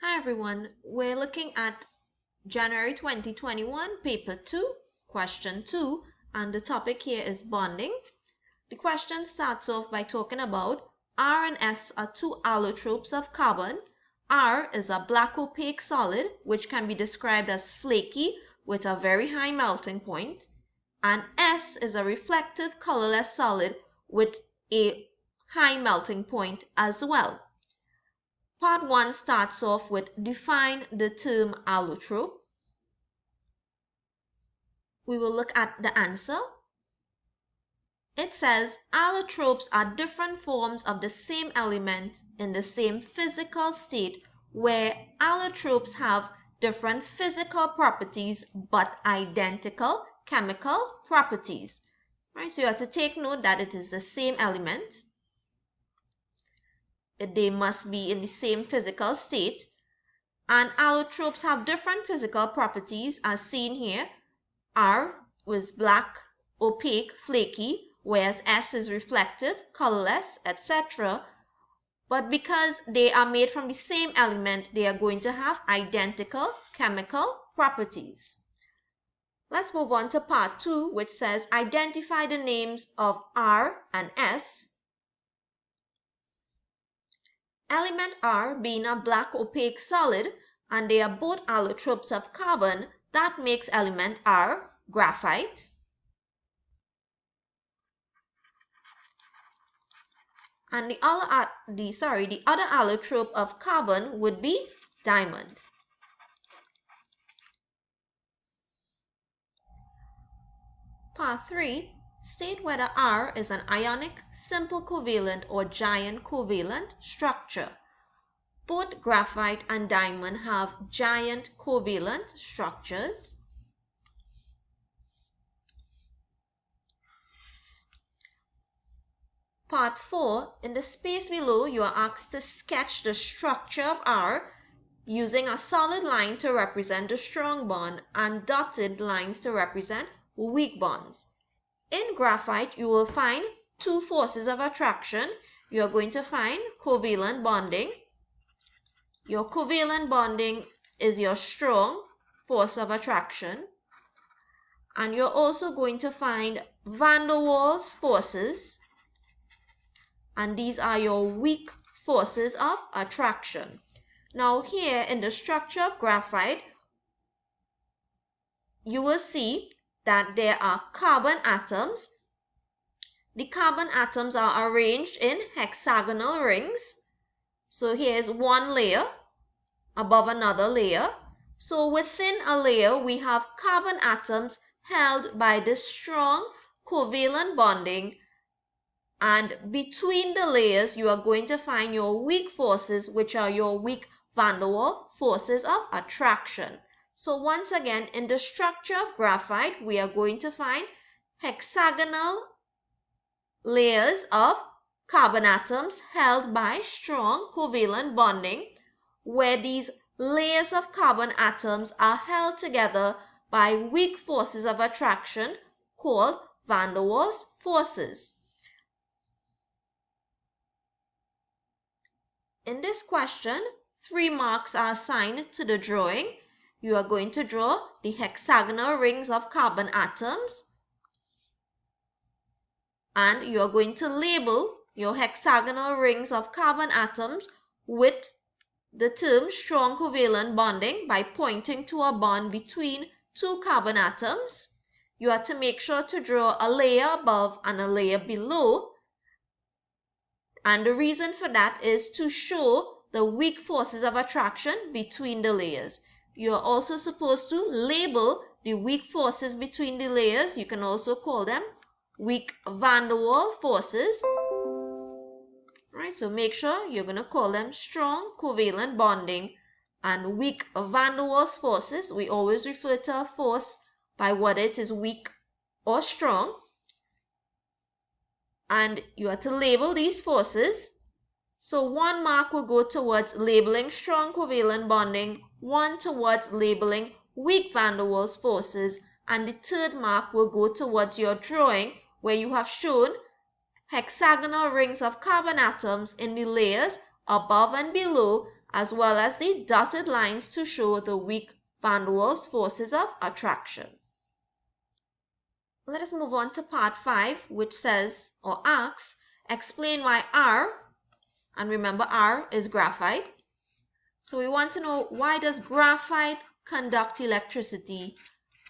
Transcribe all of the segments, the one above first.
Hi everyone, we're looking at January 2021, paper 2, question 2, and the topic here is bonding. The question starts off by talking about R and S are two allotropes of carbon. R is a black opaque solid which can be described as flaky with a very high melting point, and S is a reflective colorless solid with a high melting point as well. Part 1 starts off with define the term allotrope. We will look at the answer. It says allotropes are different forms of the same element in the same physical state where allotropes have different physical properties but identical chemical properties. Right, so you have to take note that it is the same element. They must be in the same physical state. And allotropes have different physical properties as seen here. R was black, opaque, flaky, whereas S is reflective, colorless, etc. But because they are made from the same element, they are going to have identical chemical properties. Let's move on to part 2, which says identify the names of R and S. Element R being a black opaque solid, and they are both allotropes of carbon, that makes element R graphite. And the other allotrope of carbon would be diamond. Part 3, state whether R is an ionic, simple covalent, or giant covalent structure. Both graphite and diamond have giant covalent structures. Part 4, in the space below, you are asked to sketch the structure of R using a solid line to represent the strong bond and dotted lines to represent weak bonds. In graphite, you will find two forces of attraction. You are going to find covalent bonding. Your covalent bonding is your strong force of attraction. And you're also going to find van der Waals forces. And these are your weak forces of attraction. Now here in the structure of graphite, you will see that there are carbon atoms. The carbon atoms are arranged in hexagonal rings. So here's one layer above another layer. So within a layer, we have carbon atoms held by this strong covalent bonding. And between the layers, you are going to find your weak forces, which are your weak van der Waals forces of attraction. So once again, in the structure of graphite, we are going to find hexagonal layers of carbon atoms held by strong covalent bonding, where these layers of carbon atoms are held together by weak forces of attraction called van der Waals forces. In this question, 3 marks are assigned to the drawing. You are going to draw the hexagonal rings of carbon atoms, and you are going to label your hexagonal rings of carbon atoms with the term strong covalent bonding by pointing to a bond between 2 carbon atoms. You have to make sure to draw a layer above and a layer below. And the reason for that is to show the weak forces of attraction between the layers. You are also supposed to label the weak forces between the layers. You can also call them weak van der Waals forces. Right, so make sure you're going to call them strong covalent bonding and weak van der Waals forces. We always refer to a force by whether it is weak or strong. And you have to label these forces. So 1 mark will go towards labeling strong covalent bonding, 1 towards labeling weak van der Waals forces, and the 3rd mark will go towards your drawing where you have shown hexagonal rings of carbon atoms in the layers above and below, as well as the dotted lines to show the weak van der Waals forces of attraction. Let us move on to part 5, which says or asks, explain why R, and remember R is graphite. So we want to know, why does graphite conduct electricity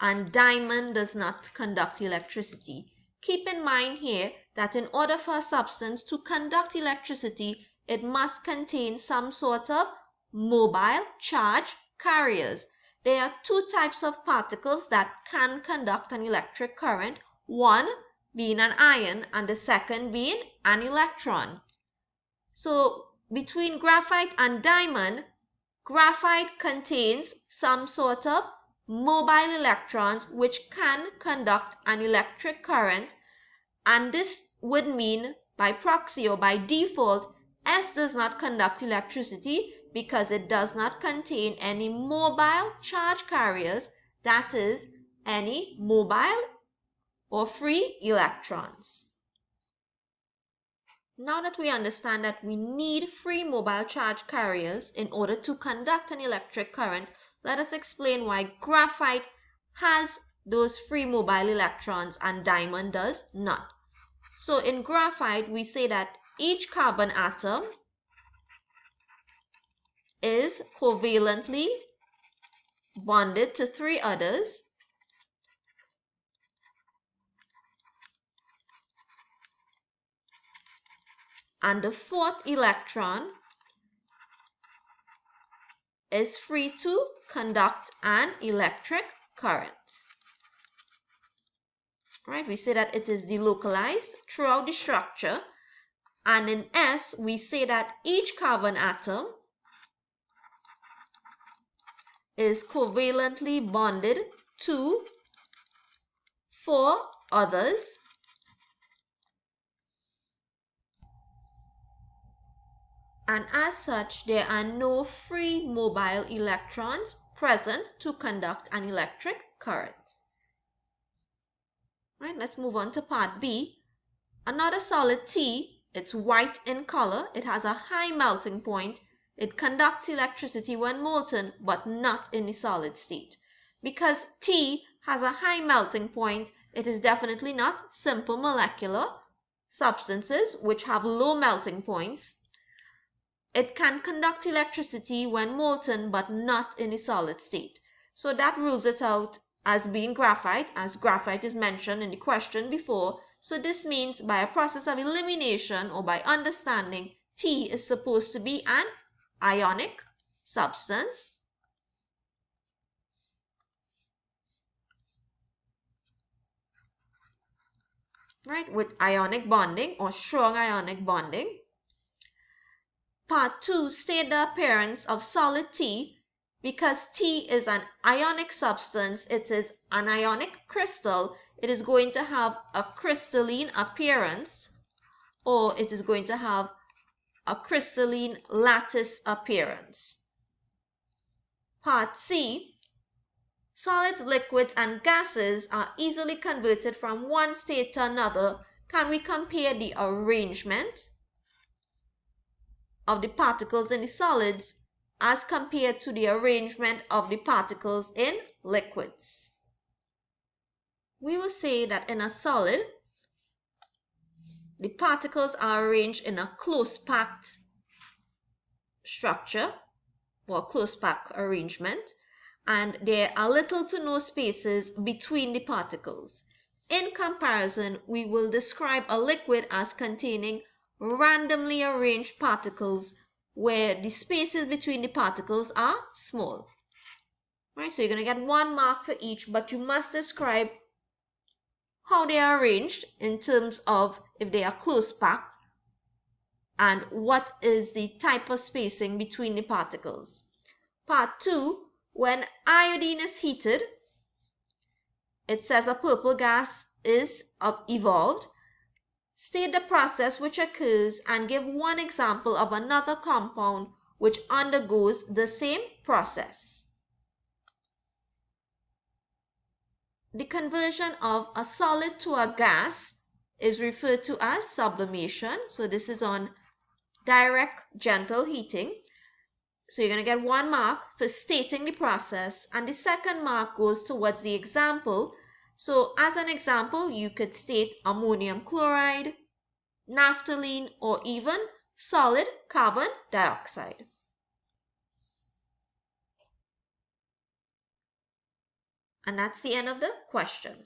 and diamond does not conduct electricity? Keep in mind here that in order for a substance to conduct electricity, it must contain some sort of mobile charge carriers. There are two types of particles that can conduct an electric current, one being an ion and the second being an electron. So between graphite and diamond, graphite contains some sort of mobile electrons which can conduct an electric current, and this would mean by proxy or by default, S does not conduct electricity because it does not contain any mobile charge carriers, that is, any mobile or free electrons. Now that we understand that we need free mobile charge carriers in order to conduct an electric current, let us explain why graphite has those free mobile electrons and diamond does not. So in graphite, we say that each carbon atom is covalently bonded to 3 others, and the 4th electron is free to conduct an electric current. Right? We say that it is delocalized throughout the structure, and in S we say that each carbon atom is covalently bonded to 4 others, and as such there are no free mobile electrons present to conduct an electric current. Right, let's move on to part B. Another solid T, it's white in color, it has a high melting point, it conducts electricity when molten but not in the solid state. Because T has a high melting point, it is definitely not simple molecular substances which have low melting points. It can conduct electricity when molten but not in a solid state. So that rules it out as being graphite, as graphite is mentioned in the question before. So this means by a process of elimination or by understanding, T is supposed to be an ionic substance. Right, with ionic bonding or strong ionic bonding. Part 2, state the appearance of solid T. Because T is an ionic substance, it is an ionic crystal, it is going to have a crystalline appearance, or it is going to have a crystalline lattice appearance. Part C, solids, liquids, and gases are easily converted from one state to another. Can we compare the arrangement of the particles in the solids as compared to the arrangement of the particles in liquids? We will say that in a solid, the particles are arranged in a close packed structure or close packed arrangement, and there are little to no spaces between the particles. In comparison, we will describe a liquid as containing randomly arranged particles where the spaces between the particles are small. Right, so you're going to get 1 mark for each, but you must describe how they are arranged in terms of if they are close packed and what is the type of spacing between the particles. Part 2, when iodine is heated, it says a purple gas is evolved. State the process which occurs and give 1 example of another compound which undergoes the same process. The conversion of a solid to a gas is referred to as sublimation. So this is on direct gentle heating. So you're going to get 1 mark for stating the process, and the second mark goes towards the example. So as an example, you could state ammonium chloride, naphthalene, or even solid carbon dioxide. And that's the end of the question.